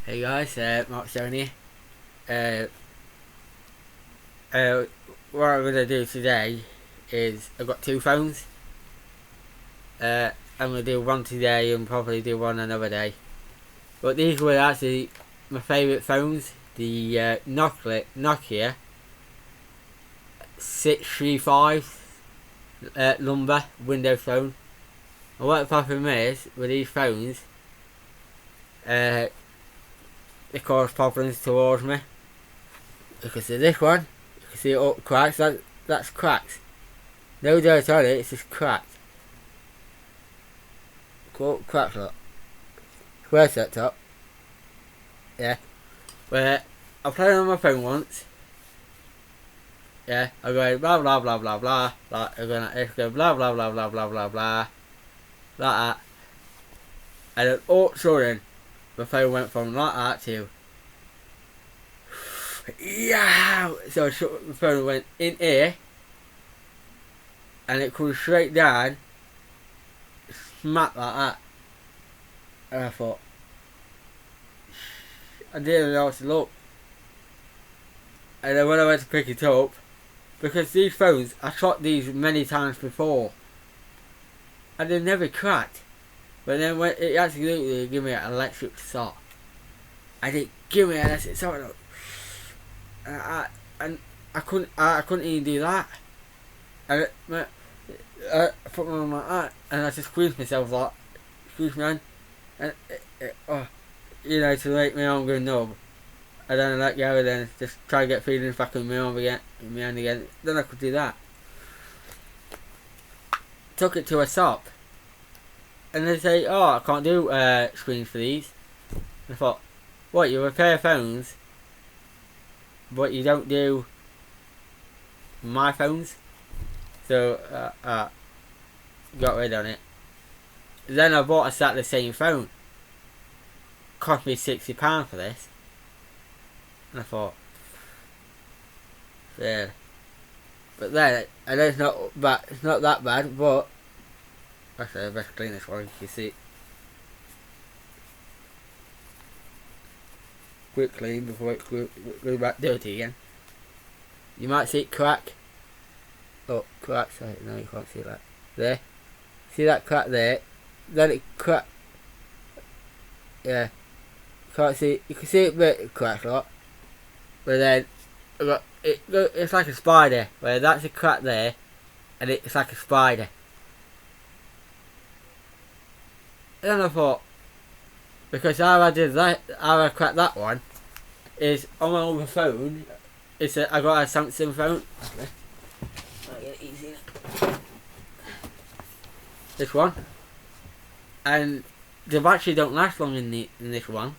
Hey guys, Mark Sony. Uh, uh, what I'm gonna do today is I've got two phones. I'm gonna do one today and probably do one another day. But these were actually my favourite phones. The Nokia 635 Lumia Windows phone. And what the problem is with these phones, it causes problems towards me. Because of this one, you can see it all cracks. That's cracked. No dirt on it, it's just cracked. Cool, cracked lot. Square's that top. Yeah. Where I played on my phone once. Yeah, I'm going blah blah blah blah blah. Like I'm going like this, go blah blah blah blah blah blah blah. Like that. And then all of a sudden, my phone went from like that to yeah. So my phone went in here, and it comes straight down, smack like that. And I thought, I didn't know what to look. And then when I went to pick it up, because these phones, I shot these many times before, and they never cracked. But then when it absolutely gave me an electric shock, and it gave me an electric shock, and I couldn't even do that. And I put my arm like that, and I just squeezed myself like, squeezed my hand, and to make my arm go numb. And then I let go, and then just try to get feelings back in my arm again, in my hand again. Then I could do that. Took it to a shop, and they say, "Oh, I can't do screens for these." And I thought, "What? You repair phones, but you don't do my phones?" So got rid of it. Then I bought exactly the same phone. Cost me £60 for this. And I thought, yeah. But then, I know it's not bad, it's not that bad, but actually I better clean this one, you can see. Quick clean before it goes back dirty again. You might see it crack. Oh, crack, sorry, no you can't see that. There. See that crack there? Then it crack. Yeah. Can't see, you can see it bit crack a lot. But then, it's like a spider, where that's a crack there, and it's like a spider. And then I thought, because how I cracked that one, is on my other phone, I got a Samsung phone. This one. And the battery don't last long in this one.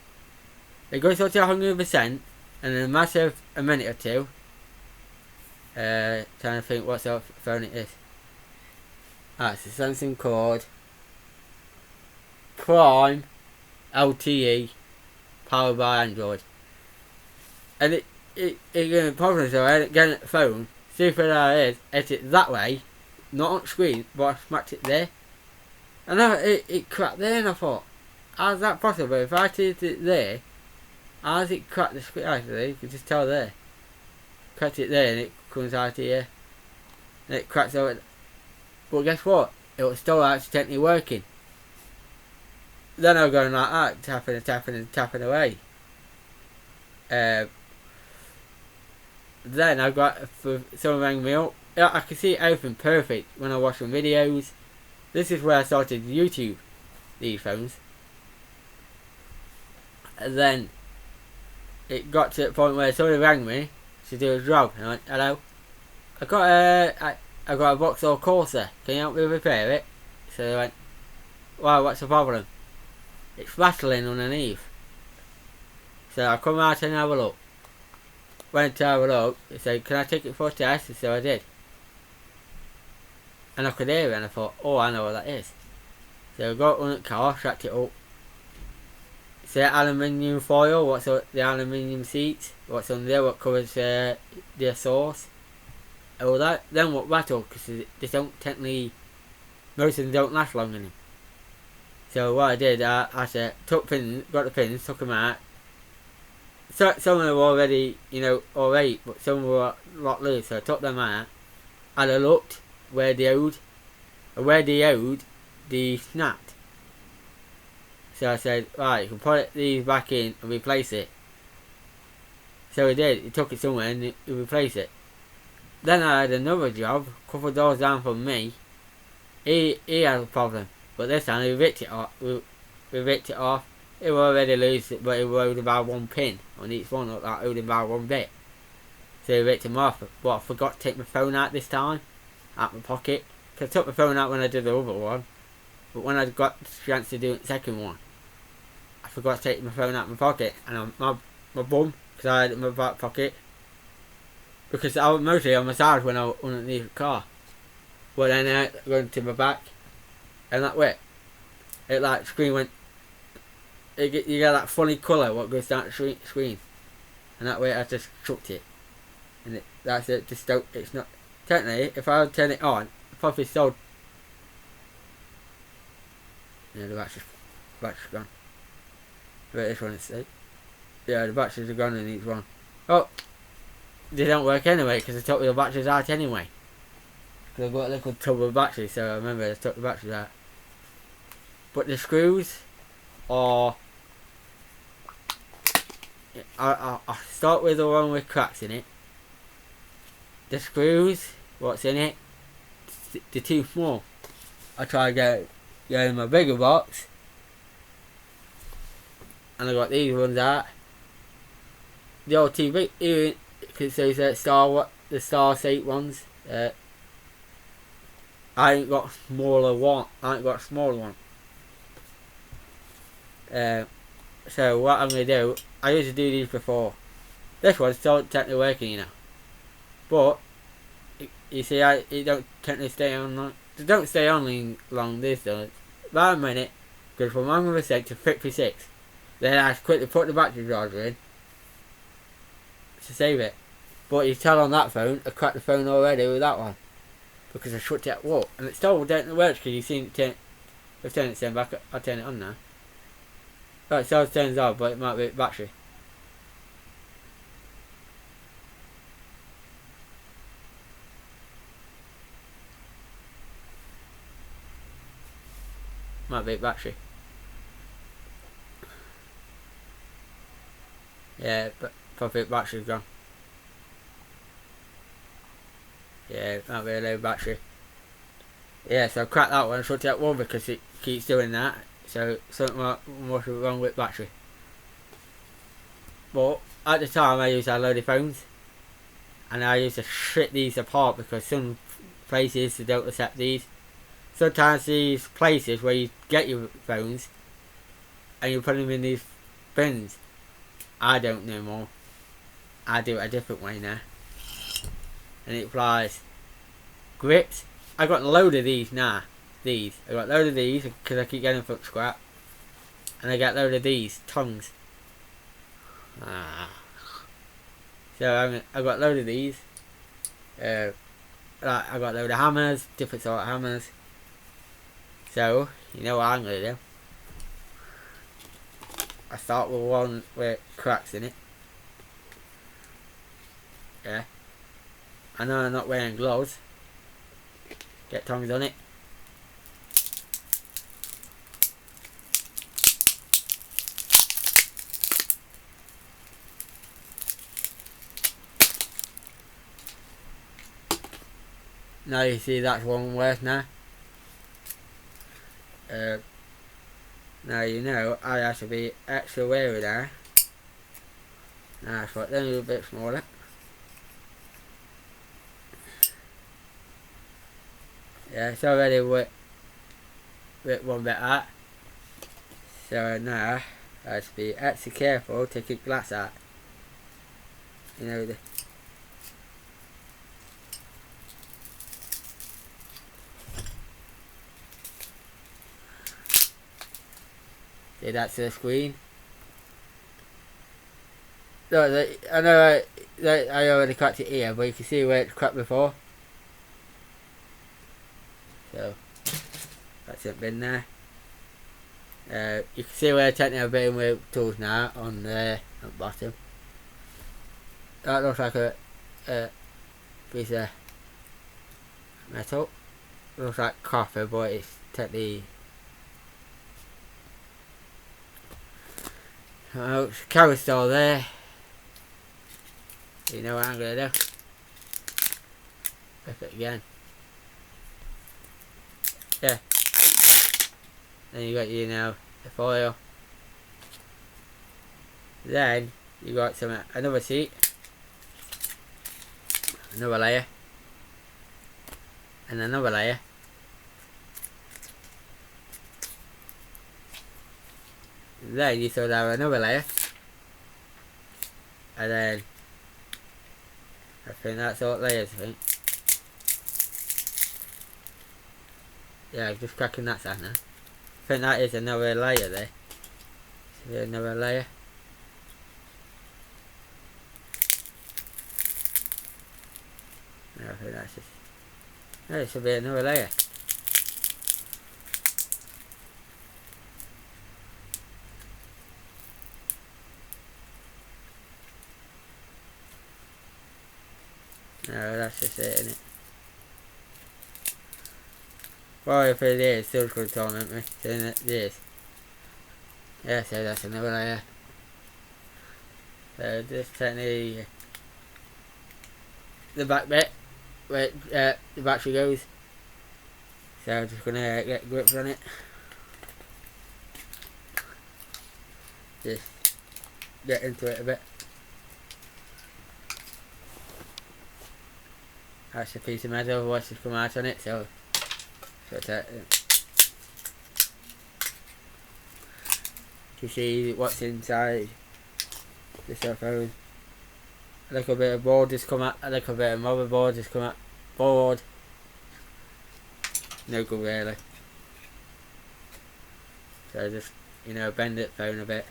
It goes up to 100%. And in a minute or two, trying to think what sort of phone it is. It's a Samsung Cord Prime LTE powered by Android. And it gave me problems, so I ended up getting the phone, stupid how it is, hit it that way, not on screen, but I smacked it there. And it cracked there, and I thought, how's that possible? If I did it there, how does it crack the screen? Actually, you can just tell there. Cracked it there and it comes out here. And it cracks over. But guess what? It was still accidentally working. Then I was going like that, tapping and tapping and tapping away. Then I got, someone rang me up. I could see everything perfect when I watched some videos. This is where I started YouTube, these phones. And then it got to the point where somebody rang me to do a job, and I went, "Hello, I got a Vauxhall Corsa. Can you help me repair it?" So they went, "Wow, what's the problem?" "It's rattling underneath." So I come out and have a look. Went to have a look. They said, "Can I take it for a test?" And so I did. And I could hear it, and I thought, "Oh, I know what that is." So I got on the car, tracked it up. It's the aluminium foil, what's on the aluminium seats, what's on there, what covers the exhaust. All that. Then what rattled, because they don't technically, most of them don't last long enough. So what I did, I took pins, got the pins, took them out, some were already, alright, but some were a lot loose. So I took them out and I looked where the old, they snapped. So I said, right, you can put these back in and replace it. So he did. He took it somewhere and he replaced it. Then I had another job, a couple of doors down from me. He had a problem, but this time he ripped it off. We ripped it off. It was already loose, but it was holding by one pin on each one, like holding by one bit. So he ripped him off. But I forgot to take my phone out this time, out my pocket. Cause I took my phone out when I did the other one, but when I got the chance to do the second one, I forgot to take my phone out of my pocket, and my bum, because I had it in my back pocket. Because I was mostly on my side when I was underneath the car. But then I went to my back, and that way, it like screen went. You get that funny colour what goes down the screen, and that way I just chucked it, and that's it. Just don't. It's not technically. If I would turn it on, I probably sold. Yeah, the battery's gone. But this one is safe. Yeah, the batteries are gone in each one. Oh, they don't work anyway because I took the batteries out anyway. Because I've got a little tub of batteries, so I remember I took the batteries out. But the screws are. I'll start with the one with cracks in it. The screws, what's in it, they're too small. I try to get in my bigger box, and I got these ones out. The old TV, because those the Star 8 ones. I ain't got smaller one. So what I'm gonna do, I used to do these before. This one's still technically working, but you see, it don't technically stay on long. They don't stay on long. This does about a minute, goes from 1% to 56. Then I quickly put the battery charger in to save it. But you tell on that phone, I cracked the phone already with that one because I shut it up, and it still don't work because you seen it turn. I've turned it back. I'll turn it on now. Oh, it still turns off, but it might be battery. Might be battery. Yeah, but probably battery's gone. Yeah, it might be a low battery. Yeah, so I cracked that one, shut that one because it keeps doing that. So something must be wrong with battery. But at the time I used to have a load of phones, and I used to strip these apart because some places they don't accept these. Sometimes these places where you get your phones and you put them in these bins, I don't know more. I do it a different way now. And it applies grips. I got a load of these now. I got a load of these because I keep getting them from scrap. And I got a load of these tongues. So I got a load of these. I got a load of hammers, different sort of hammers. So you know what I'm gonna do. I start with one with cracks in it. Yeah. I know I'm not wearing gloves. Get tongs on it. Now you see that's one worse now. Now you know I have to be extra wary there. Now I put them a little bit smaller. Yeah, it's already with one bit out. So now I have to be extra careful to keep glass out. You know the. See, that's the screen. No, I know I already cracked it here, but you can see where it's cracked before. So that's it been there. You can see where I'm taking a bit with tools now on the bottom. That looks like a piece of metal. Looks like copper, but it's technically carrot still there. You know what I'm gonna do? Flip it again. Yeah. Then you got the foil. Then you got another seat, another layer, and another layer. Then you still have another layer, and then I think that's all layers. I think. Yeah, I'm just cracking that side now. I think that is another layer there. So another layer. No, I think that's just. No, it should be another layer. No, that's just it, isn't it? Well, if it is, still going to torment me. Saying it is. Yeah, so that's another layer. So just take the back bit where the battery goes. So I'm just going to get grips on it. Just get into it a bit. That's a piece of metal, what's just come out on it, so to see what's inside the cell phone. A little bit of board just come out, a little bit of motherboard just come out. Board. No good really. So just, bend it phone a bit.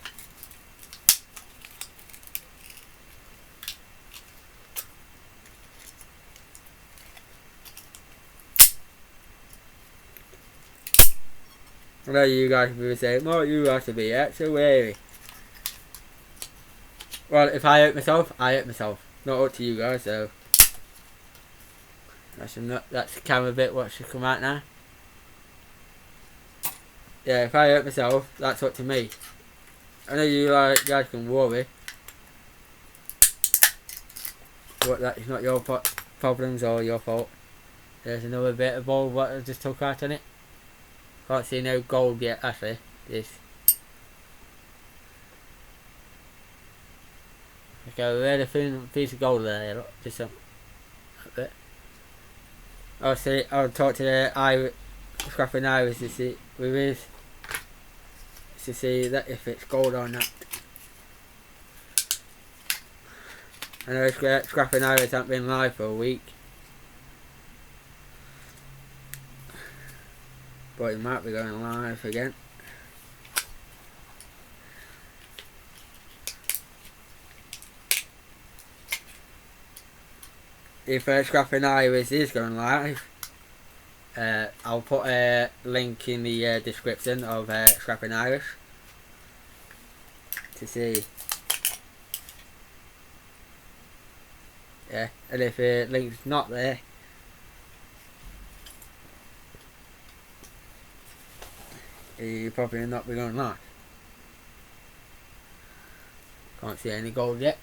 I know you guys will be saying, "Well, you have to be extra wary." Well, if I hurt myself, I hurt myself. Not up to you guys, so that's the camera bit what should come out now. Yeah, if I hurt myself, that's up to me. I know you guys can worry, but that is not your problems or your fault. There's another bit of ball what I just took out on it. Can't see no gold yet, actually. This. Okay, there's a thin piece of gold there, look, just a bit. I'll talk to the scrapping iris to see that if it's gold or not. I know scrapping iris hasn't been live for a week. But it might be going live again. If Scrapping Iris is going live, I'll put a link in the description of Scrapping Iris to see. Yeah, and if the link's not there, you probably not be going live. Can't see any gold yet.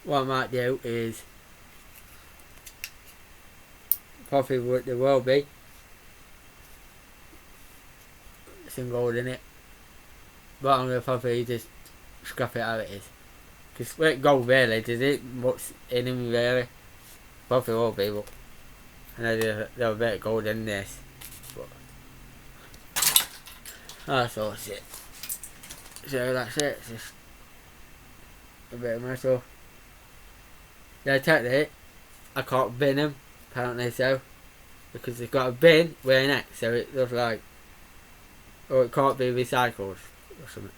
What I might do is probably there will be some gold in it, but I'm gonna probably just scrap it how it is. Because with gold really, does it what's in them really? Probably will be, but I know there's a bit of gold in this. But that's all it. So that's it. It's just a bit of metal. Yeah, technically, I can't bin them. Apparently so, because they've got a bin with an X, so it looks like, or it can't be recycled or something.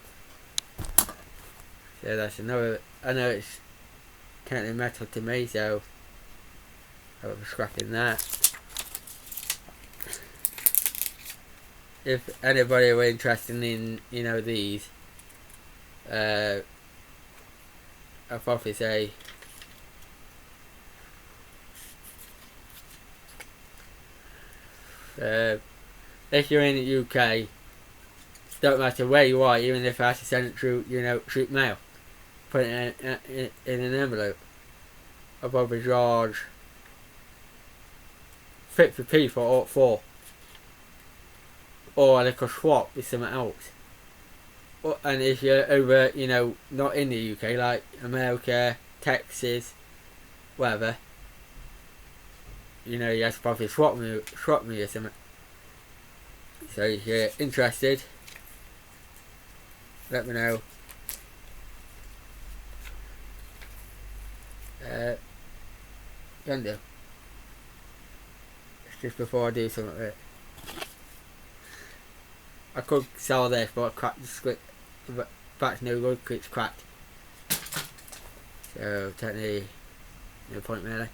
So that's another. I know it's technically metal to me, so I'll be scrapping that. if anybody were interested in, you know, these, I'd probably say if you're in the UK, don't matter where you are, even if I have to send it through, you know, through mail, put it in an envelope. I'll probably charge 50p for all four, or they could swap with something else. And if you're over, you know, not in the UK, like America, Texas, whatever, you know, you have to probably swap me or something. So if you're interested, let me know. Can do. It's just before I do something with it. I could sell this, but I cracked the script. Back's no good because it's cracked. So technically, no point really.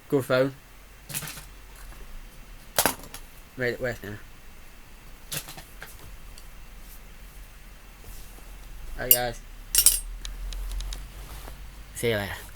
Good phone. Made it worse now. Alright guys. See you later.